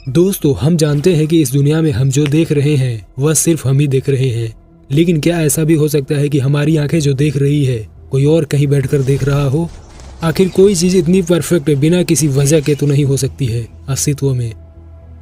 दोस्तों, हम जानते हैं कि इस दुनिया में हम जो देख रहे हैं वह सिर्फ हम ही देख रहे हैं, लेकिन क्या ऐसा भी हो सकता है कि हमारी आंखें जो देख रही है कोई और कहीं बैठकर देख रहा हो? आखिर कोई चीज इतनी परफेक्ट बिना किसी वजह के तो नहीं हो सकती है अस्तित्व में।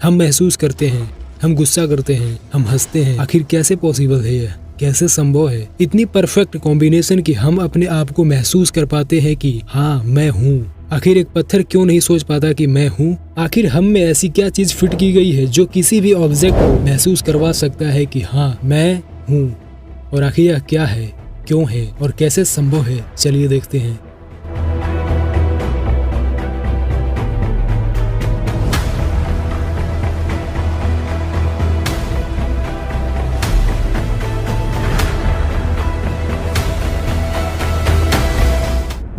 हम महसूस करते हैं, हम गुस्सा करते हैं, हम हंसते हैं। आखिर कैसे पॉसिबल है यह? कैसे संभव है इतनी परफेक्ट कॉम्बिनेशन कि हम अपने आप को महसूस कर पाते हैं कि हाँ मैं हूँ? आखिर एक पत्थर क्यों नहीं सोच पाता कि मैं हूँ? आखिर हम में ऐसी क्या चीज फिट की गई है जो किसी भी ऑब्जेक्ट को महसूस करवा सकता है कि हाँ मैं हूँ? और आखिर यह क्या है, क्यों है और कैसे संभव है? चलिए देखते हैं।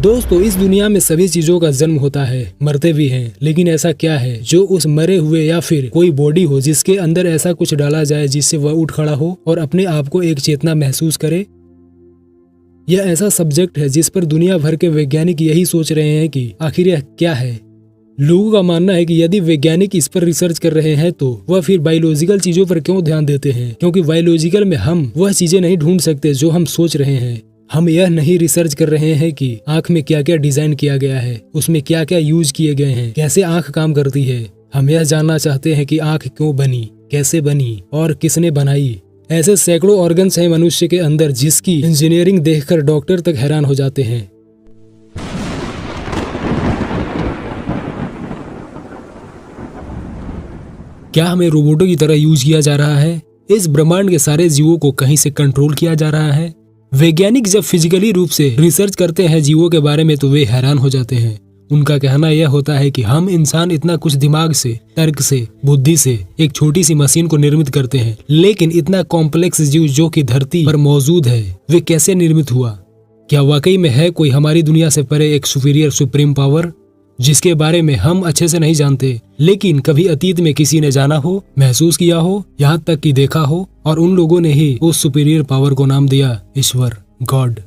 दोस्तों, इस दुनिया में सभी चीजों का जन्म होता है, मरते भी हैं, लेकिन ऐसा क्या है जो उस मरे हुए या फिर कोई बॉडी हो जिसके अंदर ऐसा कुछ डाला जाए जिससे वह उठ खड़ा हो और अपने आप को एक चेतना महसूस करे? यह ऐसा सब्जेक्ट है जिस पर दुनिया भर के वैज्ञानिक यही सोच रहे हैं कि आखिर यह क्या है। लोगों का मानना है कि यदि वैज्ञानिक इस पर रिसर्च कर रहे हैं तो वह फिर बायोलॉजिकल चीजों पर क्यों ध्यान देते हैं, क्योंकि बायोलॉजिकल में हम वह चीजें नहीं ढूंढ सकते जो हम सोच रहे हैं। हम यह नहीं रिसर्च कर रहे हैं कि आंख में क्या क्या डिजाइन किया गया है, उसमें क्या क्या यूज किए गए हैं, कैसे आंख काम करती है। हम यह जानना चाहते हैं कि आंख क्यों बनी, कैसे बनी और किसने बनाई। ऐसे सैकड़ों ऑर्गन्स हैं मनुष्य के अंदर जिसकी इंजीनियरिंग देखकर डॉक्टर तक हैरान हो जाते हैं। क्या हमें रोबोटों की तरह यूज किया जा रहा है? इस ब्रह्मांड के सारे जीवों को कहीं से कंट्रोल किया जा रहा है? वैज्ञानिक जब फिजिकली रूप से रिसर्च करते हैं जीवों के बारे में तो वे हैरान हो जाते हैं। उनका कहना यह होता है कि हम इंसान इतना कुछ दिमाग से, तर्क से, बुद्धि से एक छोटी सी मशीन को निर्मित करते हैं, लेकिन इतना कॉम्प्लेक्स जीव जो कि धरती पर मौजूद है वे कैसे निर्मित हुआ? क्या वाकई में है कोई हमारी दुनिया से परे एक सुपीरियर सुप्रीम पावर जिसके बारे में हम अच्छे से नहीं जानते, लेकिन कभी अतीत में किसी ने जाना हो, महसूस किया हो, यहाँ तक कि देखा हो, और उन लोगों ने ही उस सुपीरियर पावर को नाम दिया ईश्वर, गॉड।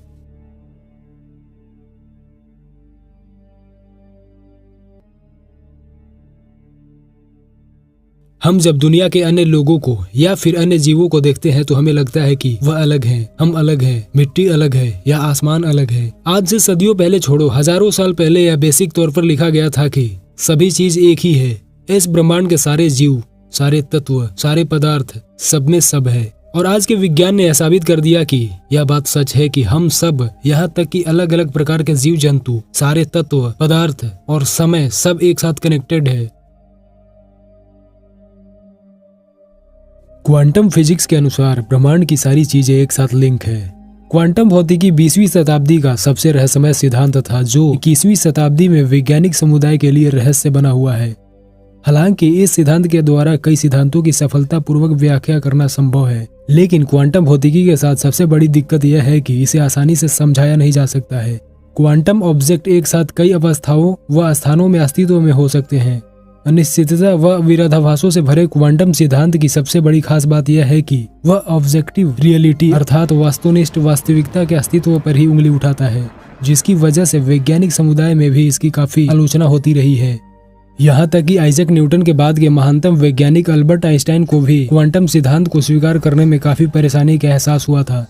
हम जब दुनिया के अन्य लोगों को या फिर अन्य जीवों को देखते हैं तो हमें लगता है कि वह अलग हैं, हम अलग हैं, मिट्टी अलग है या आसमान अलग है। आज से सदियों पहले छोड़ो, हजारों साल पहले यह बेसिक तौर पर लिखा गया था कि सभी चीज एक ही है। इस ब्रह्मांड के सारे जीव, सारे तत्व, सारे पदार्थ, सब में सब है। और आज के विज्ञान ने यह साबित कर दिया कि यह बात सच है कि हम सब, यहाँ तक कि अलग अलग प्रकार के जीव जंतु, सारे तत्व, पदार्थ और समय सब एक साथ कनेक्टेड है। क्वांटम फिजिक्स के अनुसार ब्रह्मांड की सारी चीजें एक साथ लिंक है। क्वांटम भौतिकी 20वीं शताब्दी का सबसे रहस्यमय सिद्धांत था जो 21वीं शताब्दी में वैज्ञानिक समुदाय के लिए रहस्य बना हुआ है। हालांकि इस सिद्धांत के द्वारा कई सिद्धांतों की सफलतापूर्वक व्याख्या करना संभव है, लेकिन क्वांटम भौतिकी के साथ सबसे बड़ी दिक्कत यह है कि इसे आसानी से समझाया नहीं जा सकता है। क्वांटम ऑब्जेक्ट एक साथ कई अवस्थाओं व स्थानों में अस्तित्व में हो सकते हैं। अनिश्चितता व विरोधाभासों से भरे क्वांटम सिद्धांत की सबसे बड़ी खास बात यह है कि वह ऑब्जेक्टिव रियलिटी अर्थात वस्तुनिष्ठ वास्तविकता के अस्तित्व पर ही उंगली उठाता है, जिसकी वजह से वैज्ञानिक समुदाय में भी इसकी काफी आलोचना होती रही है। यहाँ तक कि आइजैक न्यूटन के बाद के महानतम वैज्ञानिक अल्बर्ट आइंस्टाइन को भी क्वांटम सिद्धांत को स्वीकार करने में काफी परेशानी का एहसास हुआ था।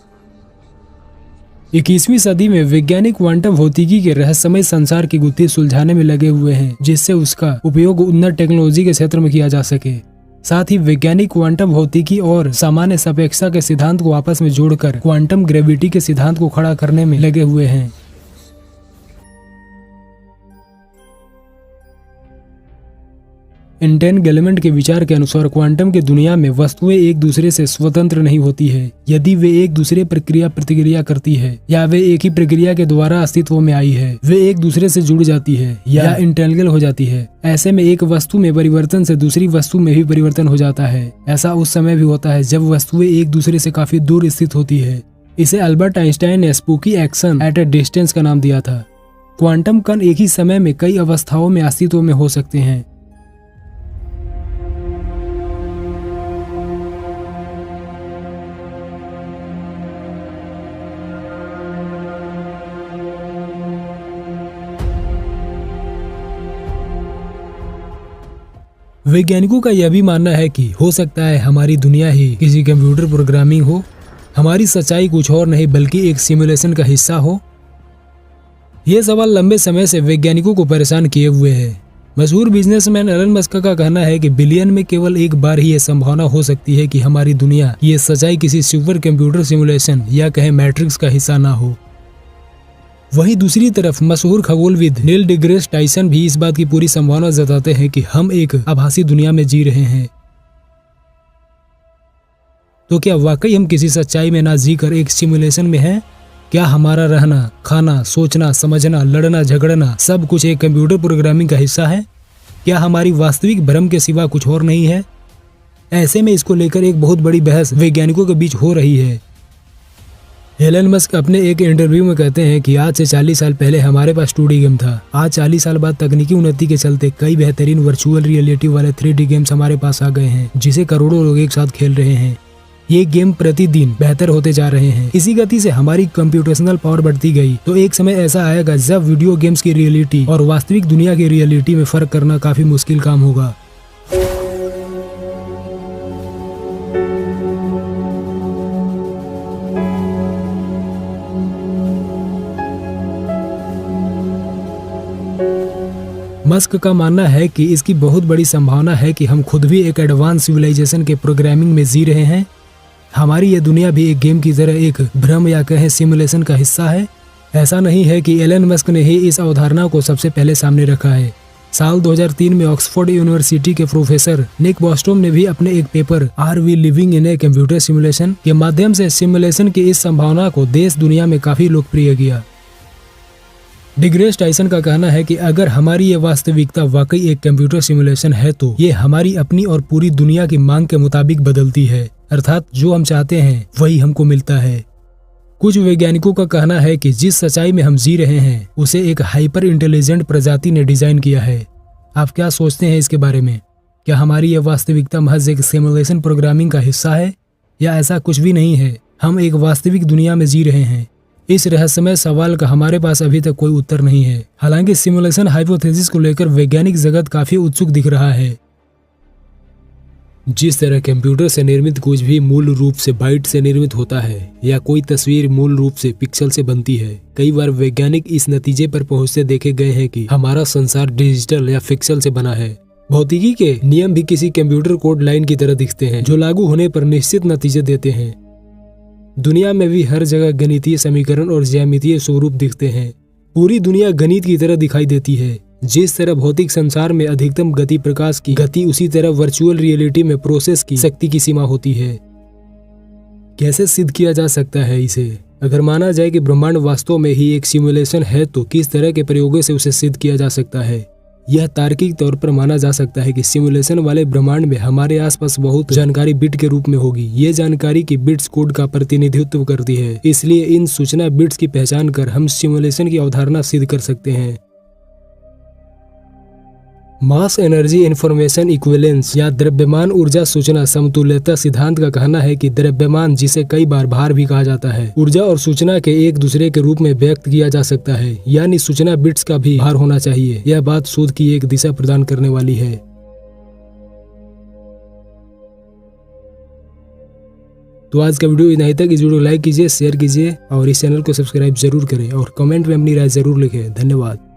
21वीं सदी में वैज्ञानिक क्वांटम भौतिकी के रहस्यमय संसार की गुत्थी सुलझाने में लगे हुए हैं, जिससे उसका उपयोग उन्नत टेक्नोलॉजी के क्षेत्र में किया जा सके। साथ ही वैज्ञानिक क्वांटम भौतिकी और सामान्य सापेक्षता के सिद्धांत को आपस में जोड़कर क्वांटम ग्रेविटी के सिद्धांत को खड़ा करने में लगे हुए हैं। एंटेनगलमेंट के विचार के अनुसार क्वांटम की दुनिया में वस्तुएं एक दूसरे से स्वतंत्र नहीं होती है। यदि वे एक दूसरे पर क्रिया प्रतिक्रिया करती है या वे एक ही प्रक्रिया के द्वारा अस्तित्व में आई है, वे एक दूसरे से जुड़ जाती है या इंटेंगल हो जाती है। ऐसे में एक वस्तु में परिवर्तन से दूसरी वस्तु में भी परिवर्तन हो जाता है। ऐसा उस समय भी होता है जब वस्तुएं एक दूसरे से काफी दूर स्थित होती है। इसे अल्बर्ट आइंस्टाइन ने spooky action at A distance का नाम दिया था। क्वांटम कण एक ही समय में कई अवस्थाओं में अस्तित्व में हो सकते हैं। वैज्ञानिकों का यह भी मानना है कि हो सकता है हमारी दुनिया ही किसी कंप्यूटर प्रोग्रामिंग हो, हमारी सच्चाई कुछ और नहीं बल्कि एक सिमुलेशन का हिस्सा हो। ये सवाल लंबे समय से वैज्ञानिकों को परेशान किए हुए है। मशहूर बिजनेसमैन एलन मस्क का कहना है कि बिलियन में केवल एक बार ही यह संभावना हो सकती है कि हमारी दुनिया की ये सच्चाई किसी सुपर कंप्यूटर सिमुलेशन या कहे मैट्रिक्स का हिस्सा ना हो। वहीं दूसरी तरफ मशहूर खगोलविद नील डिग्रेस टाइसन भी इस बात की पूरी संभावना जताते हैं कि हम एक आभासी दुनिया में जी रहे हैं। तो क्या वाकई हम किसी सच्चाई में ना जी कर एक सिमुलेशन में हैं? क्या हमारा रहना, खाना, सोचना, समझना, लड़ना, झगड़ना सब कुछ एक कंप्यूटर प्रोग्रामिंग का हिस्सा है? क्या हमारी वास्तविक भ्रम के सिवा कुछ और नहीं है? ऐसे में इसको लेकर एक बहुत बड़ी बहस वैज्ञानिकों के बीच हो रही है। एलन मस्क अपने एक इंटरव्यू में कहते हैं कि आज से 40 साल पहले हमारे पास 2D गेम था। आज 40 साल बाद तकनीकी उन्नति के चलते कई बेहतरीन वर्चुअल रियलिटी वाले 3D गेम्स हमारे पास आ गए हैं, जिसे करोड़ों लोग एक साथ खेल रहे हैं। ये गेम प्रतिदिन बेहतर होते जा रहे हैं। इसी गति से हमारी कंप्यूटेशनल पावर बढ़ती गई तो एक समय ऐसा आएगा जब वीडियो गेम्स की रियलिटी और वास्तविक दुनिया की रियलिटी में फर्क करना काफी मुश्किल काम होगा। मस्क का मानना है कि इसकी बहुत बड़ी संभावना है कि हम खुद भी एक एडवांस सिविलाइजेशन के प्रोग्रामिंग में जी रहे हैं। हमारी ये दुनिया भी एक गेम की तरह एक भ्रम या कहें सिमुलेशन का हिस्सा है। ऐसा नहीं है कि एलन मस्क ने ही इस अवधारणा को सबसे पहले सामने रखा है। साल 2003 में ऑक्सफोर्ड यूनिवर्सिटी के प्रोफेसर निक बॉस्टोम ने भी अपने एक paper are we living in a computer simulation के माध्यम से सिमुलेशन की इस संभावना को देश दुनिया में काफी लोकप्रिय किया। डिग्रेस टाइसन का कहना है कि अगर हमारी ये वास्तविकता वाकई एक कंप्यूटर सिमुलेशन है तो ये हमारी अपनी और पूरी दुनिया की मांग के मुताबिक बदलती है, अर्थात जो हम चाहते हैं वही हमको मिलता है। कुछ वैज्ञानिकों का कहना है कि जिस सच्चाई में हम जी रहे हैं उसे एक हाइपर इंटेलिजेंट प्रजाति ने डिजाइन किया है। आप क्या सोचते हैं इसके बारे में? क्या हमारी यह वास्तविकता महज एक सिमुलेशन प्रोग्रामिंग का हिस्सा है या ऐसा कुछ भी नहीं है, हम एक वास्तविक दुनिया में जी रहे हैं? इस रहस्यमय सवाल का हमारे पास अभी तक कोई उत्तर नहीं है। हालांकि सिमुलेशन हाइपोथेसिस को लेकर वैज्ञानिक जगत काफी उत्सुक दिख रहा है। जिस तरह कंप्यूटर से निर्मित कुछ भी मूल रूप से बाइट से निर्मित होता है या कोई तस्वीर मूल रूप से पिक्सल से बनती है, कई बार वैज्ञानिक इस नतीजे पर पहुंचते देखे गए हैं कि हमारा संसार डिजिटल या पिक्सल से बना है। भौतिकी के नियम भी किसी कंप्यूटर कोड लाइन की तरह दिखते हैं जो लागू होने पर निश्चित नतीजे देते हैं। दुनिया में भी हर जगह गणितीय समीकरण और ज्यामितीय स्वरूप दिखते हैं। पूरी दुनिया गणित की तरह दिखाई देती है। जिस तरह भौतिक संसार में अधिकतम गति प्रकाश की गति, उसी तरह वर्चुअल रियलिटी में प्रोसेस की शक्ति की सीमा होती है। कैसे सिद्ध किया जा सकता है इसे? अगर माना जाए कि ब्रह्मांड वास्तव में ही एक सिमुलेशन है तो किस तरह के प्रयोगों से उसे सिद्ध किया जा सकता है? यह तार्किक तौर पर माना जा सकता है कि सिमुलेशन वाले ब्रह्मांड में हमारे आसपास बहुत जानकारी बिट के रूप में होगी। ये जानकारी की बिट्स कोड का प्रतिनिधित्व करती है, इसलिए इन सूचना बिट्स की पहचान कर हम सिमुलेशन की अवधारणा सिद्ध कर सकते हैं। मास एनर्जी इंफॉर्मेशन इक्विवेलेंस या द्रव्यमान ऊर्जा सूचना समतुल्यता सिद्धांत का कहना है कि द्रव्यमान, जिसे कई बार भार भी कहा जाता है, ऊर्जा और सूचना के एक दूसरे के रूप में व्यक्त किया जा सकता है, यानी सूचना बिट्स का भी भार होना चाहिए। यह बात शोध की एक दिशा प्रदान करने वाली है। तो आज का वीडियो इतना ही तक। इस वीडियो को लाइक कीजिए, शेयर कीजिए और इस चैनल को सब्सक्राइब जरूर करें और कमेंट में अपनी राय जरूर लिखें। धन्यवाद।